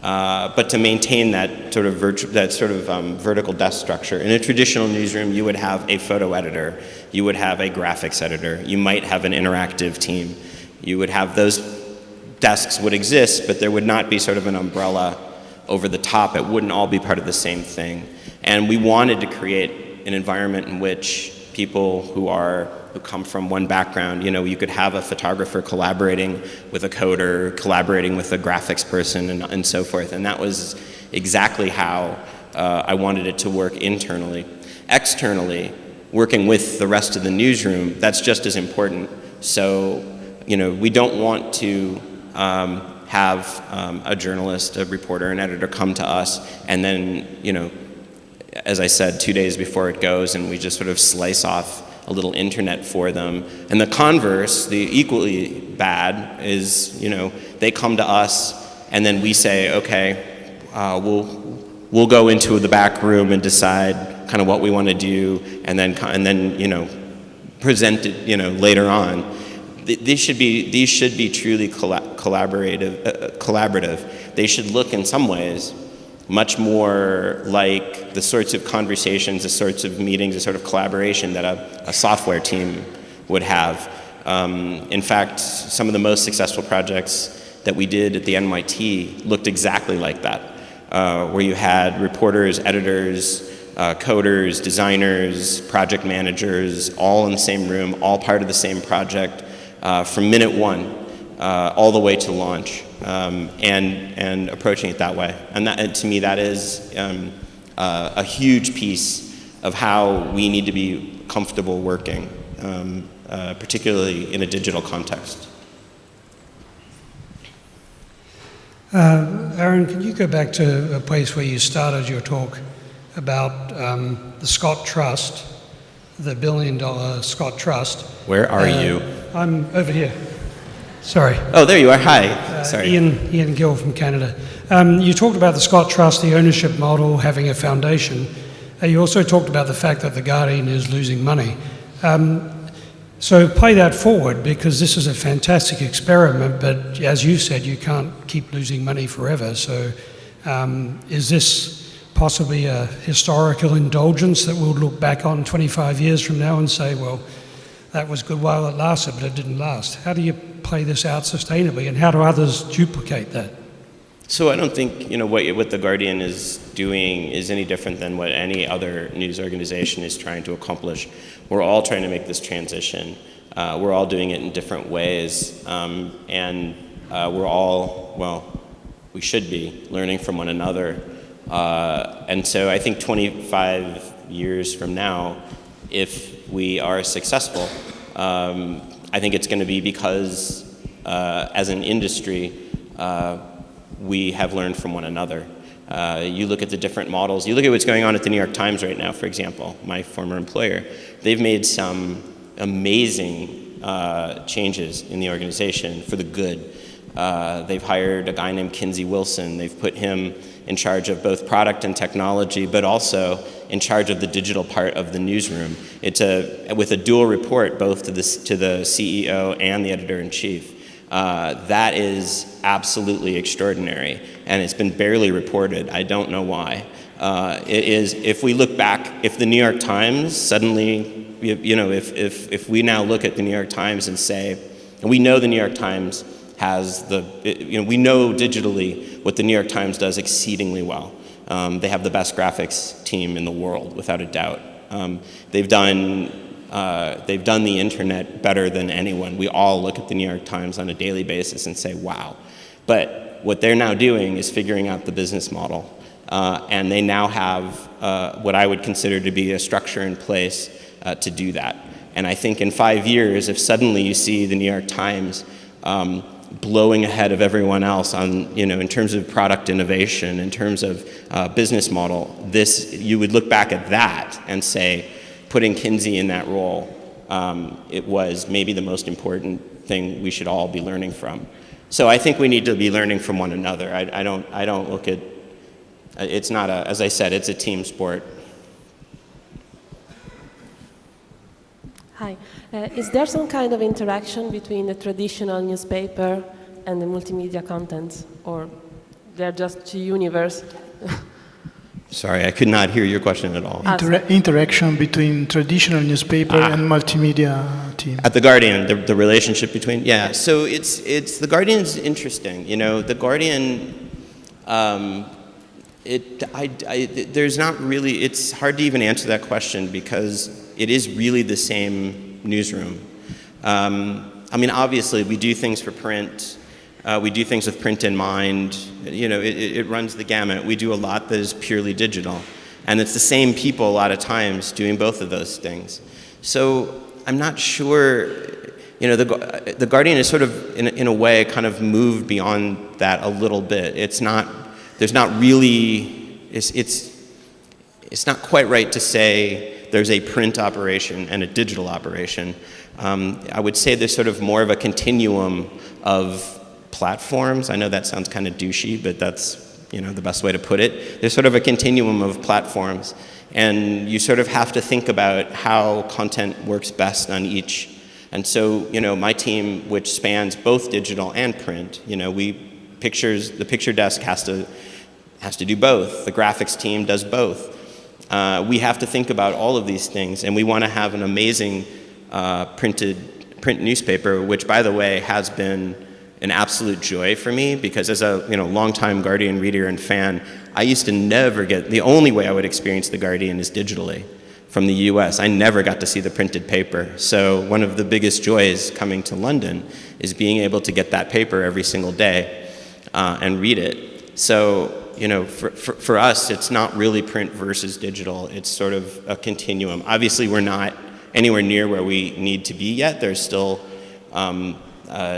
But to maintain that sort of vertical desk structure. In a traditional newsroom, you would have a photo editor, you would have a graphics editor, you might have an interactive team. You would have those desks would exist, but there would not be sort of an umbrella over the top. It wouldn't all be part of the same thing. And we wanted to create an environment in which people who come from one background, you could have a photographer collaborating with a coder, collaborating with a graphics person, and so forth. And that was exactly how I wanted it to work internally. Externally, working with the rest of the newsroom, that's just as important. So, we don't want to have a journalist, a reporter, an editor come to us, and then, as I said, 2 days before it goes, and we just sort of slice off a little internet for them. And the converse, the equally bad, is, they come to us, and then we say, okay, we'll go into the back room and decide kind of what we want to do, and then present it, later on. These should be truly collaborative. They should look in some ways much more like the sorts of conversations, the sorts of meetings, the sort of collaboration that a software team would have. In fact, some of the most successful projects that we did at the NYT looked exactly like that, where you had reporters, editors, coders, designers, project managers, all in the same room, all part of the same project, from minute one all the way to launch, and approaching it that way. And that, to me, that is a huge piece of how we need to be comfortable working, particularly in a digital context. Aaron, can you go back to a place where you started your talk about the Scott Trust, the $1 billion Scott Trust? Where are you? I'm over here. Sorry. Oh, there you are. Hi. Sorry. Ian Gill from Canada. You talked about the Scott Trust, the ownership model, having a foundation. You also talked about the fact that the Guardian is losing money. So play that forward, because this is a fantastic experiment, but as you said, you can't keep losing money forever. So is this possibly a historical indulgence that we'll look back on 25 years from now and say, well, that was good while it lasted, but it didn't last? How do you play this out sustainably, and how do others duplicate that? So I don't think what the Guardian is doing is any different than what any other news organization is trying to accomplish. We're all trying to make this transition. We're all doing it in different ways, and we're all, well, we should be learning from one another. And so I think 25 years from now, if we are successful, I think it's going to be because as an industry, we have learned from one another. You look at the different models. You look at what's going on at the New York Times right now, for example, my former employer. They've made some amazing changes in the organization for the good. They've hired a guy named Kinsey Wilson. They've put him in charge of both product and technology, but also in charge of the digital part of the newsroom. It's with a dual report both to the CEO and the editor-in-chief. That is absolutely extraordinary, and it's been barely reported. I don't know why. It is, if we look back, if the New York Times suddenly, if we now look at the New York Times and say, and we know the New York Times has we know digitally what the New York Times does exceedingly well. They have the best graphics team in the world, without a doubt. They've done the internet better than anyone. We all look at the New York Times on a daily basis and say, wow. But what they're now doing is figuring out the business model. And they now have what I would consider to be a structure in place to do that. And I think in 5 years, if suddenly you see the New York Times blowing ahead of everyone else on, in terms of product innovation, in terms of business model, you would look back at that and say, putting Kinsey in that role, it was maybe the most important thing we should all be learning from. So I think we need to be learning from one another. I don't look at, it's not as I said, it's a team sport. Hi. Is there some kind of interaction between the traditional newspaper and the multimedia content, or they're just two universes? Sorry, I could not hear your question at all. Interaction between traditional newspaper and multimedia team. At The Guardian, the relationship between, yeah. So it's The Guardian's interesting. The Guardian, there's not really, it's hard to even answer that question because it is really the same newsroom. Obviously we do things for print. We do things with print in mind. It runs the gamut. We do a lot that is purely digital. And it's the same people a lot of times doing both of those things. So I'm not sure, the Guardian is sort of, in a way, kind of moved beyond that a little bit. It's not quite right to say there's a print operation and a digital operation. I would say there's sort of more of a continuum of platforms. I know that sounds kind of douchey, but that's the best way to put it. There's sort of a continuum of platforms, and you sort of have to think about how content works best on each. And so, my team, which spans both digital and print, the picture desk has to do both. The graphics team does both. We have to think about all of these things, and we want to have an amazing print newspaper, which, by the way, has been an absolute joy for me, because as a longtime Guardian reader and fan, I used to never the only way I would experience the Guardian is digitally from the US. I never got to see the printed paper. So one of the biggest joys coming to London is being able to get that paper every single day and read it. So for us, it's not really print versus digital. It's sort of a continuum. Obviously, we're not anywhere near where we need to be yet. There's still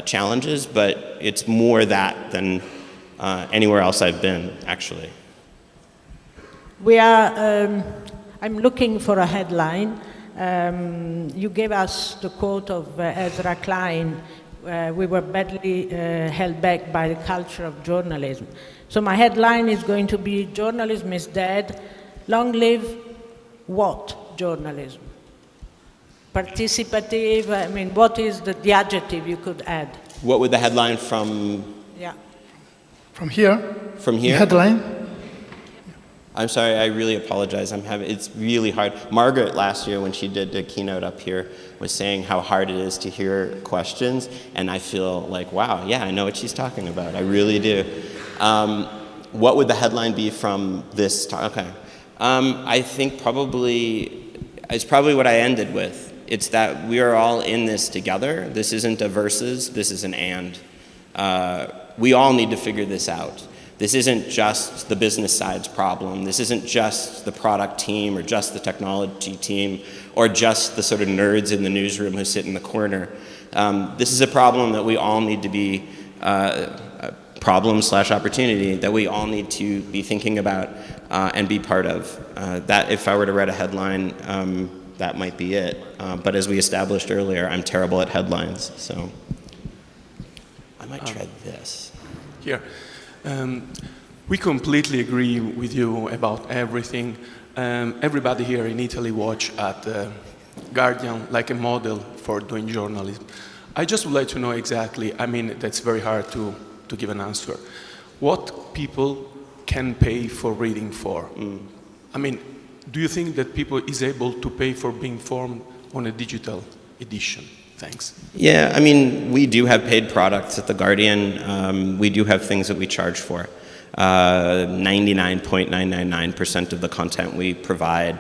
challenges, but it's more that than anywhere else I've been, actually. I'm looking for a headline. You gave us the quote of Ezra Klein, we were badly held back by the culture of journalism. So my headline is going to be, journalism is dead. Long live what journalism? Participative, what is the adjective you could add? What would the headline from? Yeah. From here? From here? The headline? I'm sorry, I really apologize. It's really hard. Margaret last year when she did the keynote up here was saying how hard it is to hear questions, and I feel like, wow, yeah, I know what she's talking about. I really do. What would the headline be from this talk? Okay. I think it's probably what I ended with. It's that we are all in this together. This isn't a versus, this is an and. We all need to figure this out. This isn't just the business side's problem. This isn't just the product team or just the technology team or just the sort of nerds in the newsroom who sit in the corner. This is a problem that we all need to be, problem/opportunity that we all need to be thinking about and be part of. That if I were to write a headline, that might be it. But as we established earlier, I'm terrible at headlines, so I might tread this. Here. We completely agree with you about everything. Everybody here in Italy watch at Guardian like a model for doing journalism. I just would like to know exactly, I mean, that's very hard to give an answer. What people can pay for reading for? I mean, do you think that people is able to pay for being informed on a digital edition? Thanks. Yeah, I mean, we do have paid products at The Guardian. We do have things that we charge for. 99.999% of the content we provide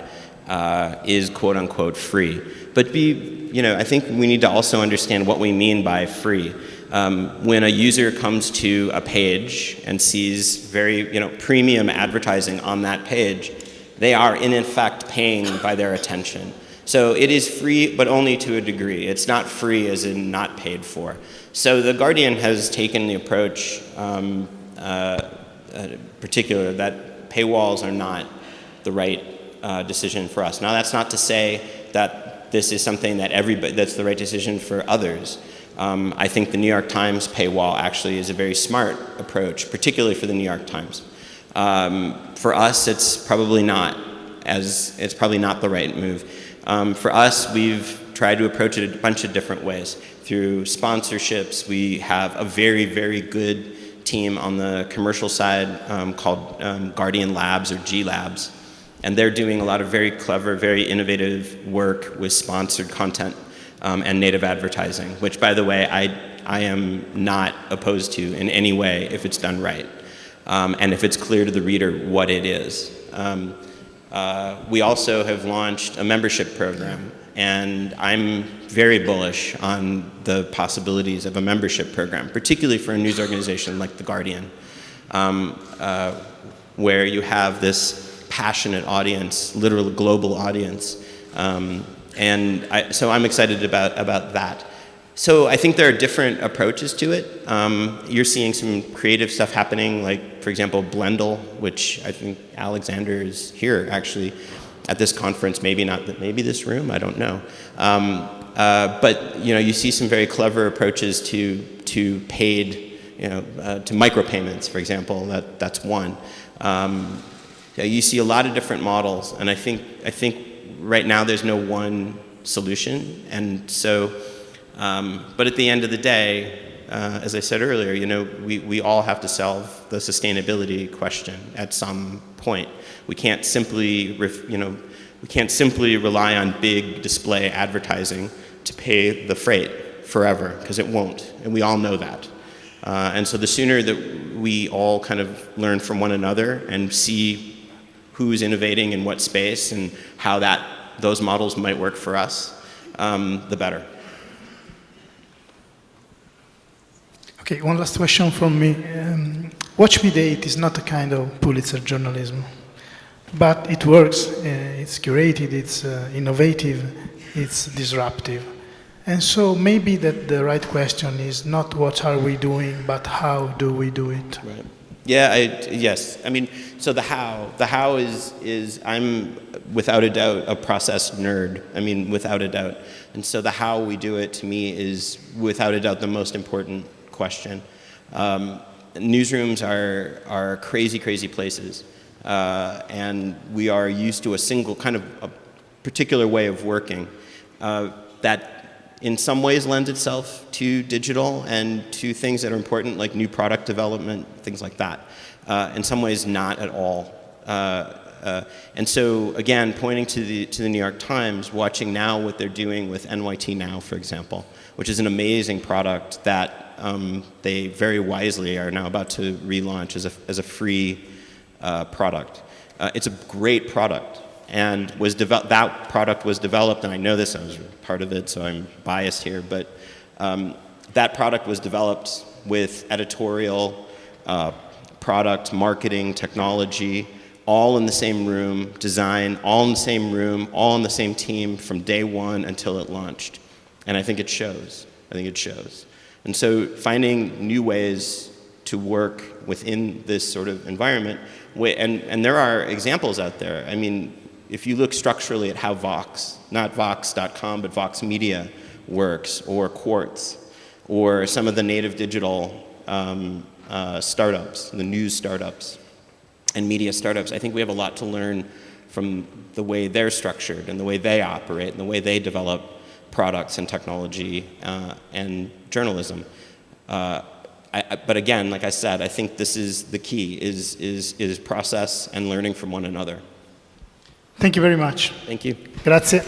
is quote unquote free. But I think we need to also understand what we mean by free. When a user comes to a page and sees very, premium advertising on that page, they are in effect paying by their attention. So it is free, but only to a degree. It's not free as in not paid for. So The Guardian has taken the approach, particular, that paywalls are not the right decision for us. Now, that's not to say that this is something that that's the right decision for others. I think the New York Times paywall actually is a very smart approach, particularly for the New York Times. For us, it's probably not the right move. For us, we've tried to approach it a bunch of different ways. Through sponsorships, we have a very, very good team on the commercial side called Guardian Labs or G Labs. And they're doing a lot of very clever, very innovative work with sponsored content and native advertising, which, by the way, I am not opposed to in any way if it's done right. And if it's clear to the reader what it is. We also have launched a membership program, and I'm very bullish on the possibilities of a membership program, particularly for a news organization like The Guardian, where you have this passionate audience, literal global audience. So I'm excited about that. So I think there are different approaches to it. You're seeing some creative stuff happening, like, for example, Blendle, which I think Alexander is here, actually, at this conference. Maybe not, maybe this room, I don't know. But you see some very clever approaches to paid, to micropayments, for example. That's one. You see a lot of different models, and I think right now there's no one solution, and so. But at the end of the day, as I said earlier, we all have to solve the sustainability question at some point. We can't simply, rely on big display advertising to pay the freight forever, because it won't, and we all know that. And so the sooner that we all kind of learn from one another and see who's innovating in what space and how those models might work for us, the better. Okay, one last question from me. Watch Me Date is not a kind of Pulitzer journalism, but it works, it's curated, it's innovative, it's disruptive. And so maybe that the right question is not what are we doing, but how do we do it? Right. Yeah, yes. I mean, so the how is I'm without a doubt a process nerd. I mean, without a doubt. And so the how we do it to me is without a doubt the most important question. Newsrooms are crazy, crazy places. And we are used to a single kind of a particular way of working that in some ways lends itself to digital and to things that are important like new product development, things like that. In some ways not at all. And so again, pointing to the New York Times, watching now what they're doing with NYT Now, for example, which is an amazing product that they very wisely are now about to relaunch as a free product. It's a great product, and that product was developed, and I know this, I was part of it, so I'm biased here, but that product was developed with editorial, product, marketing, technology, all in the same room, design, all in the same room, all in the same team from day one until it launched. And I think it shows. And so finding new ways to work within this sort of environment, and there are examples out there. I mean, if you look structurally at how Vox, not Vox.com, but Vox Media works, or Quartz, or some of the native digital startups, the news startups and media startups, I think we have a lot to learn from the way they're structured and the way they operate and the way they develop products and technology and journalism. But again, like I said, I think this is the key, is process and learning from one another. Thank you very much. Thank you. Grazie.